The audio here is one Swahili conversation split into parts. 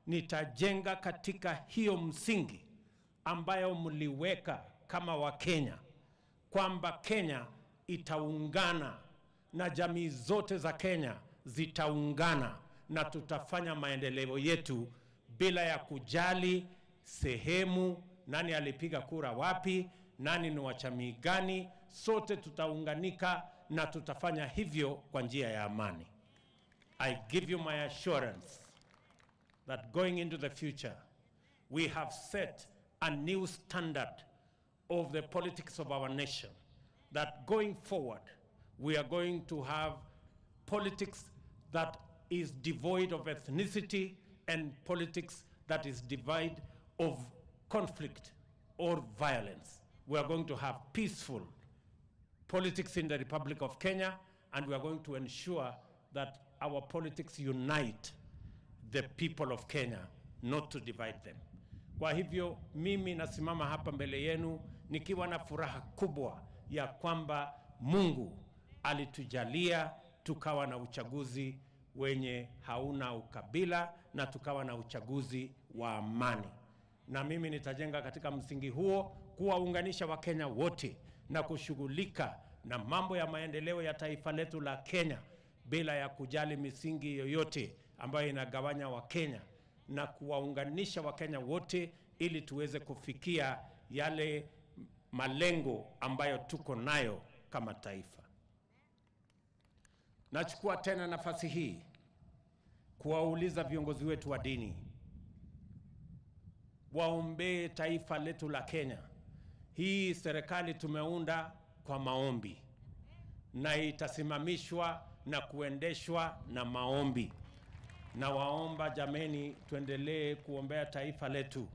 nitajenga katika hiyo msingi ambayo mliweka kama Wakenya, kwamba Kenya itaungana na jamii zote za Kenya zitaungana na tutafanya maendeleo yetu bila ya kujali sehemu, nani alipiga kura wapi, nani ni wa jamii gani. Sote tutaunganika na tutafanya hivyo kwa njia ya amani. I give you my assurance that going into the future, we have set a new standard of the politics of our nation, that going forward, we are going to have politics that is devoid of ethnicity and politics that is devoid of conflict or violence. We are going to have peaceful politics in the Republic of Kenya, and we are going to ensure that our politics unite the people of Kenya, not to divide them. Kwa hivyo mimi nasimama hapa mbele yenu nikiwa na furaha kubwa ya kwamba Mungu alitujalia tukawa na uchaguzi wenye hauna ukabila na tukawa na uchaguzi wa amani. Na mimi nitajenga katika msingi huo kuwaunganisha Wakenya wote na kushughulika na mambo ya maendeleo ya taifa letu la Kenya bila ya kujali misingi yoyote ambayo inagawanya Wakenya, na kuwaunganisha Wakenya wote ili tuweze kufikia yale malengo ambayo tuko nayo kama taifa. Nachukua tena nafasi hii kuwauliza viongozi wetu wa dini waombee taifa letu la Kenya. Hii serikali tumeunda kwa maombi na itasimamishwa na kuendeshwa na maombi. Na waomba jameni, tuendelee kuombea taifa letu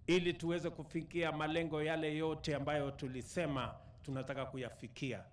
ili tuweze kufikia malengo yale yote ambayo tulisema tunataka kuyafikia.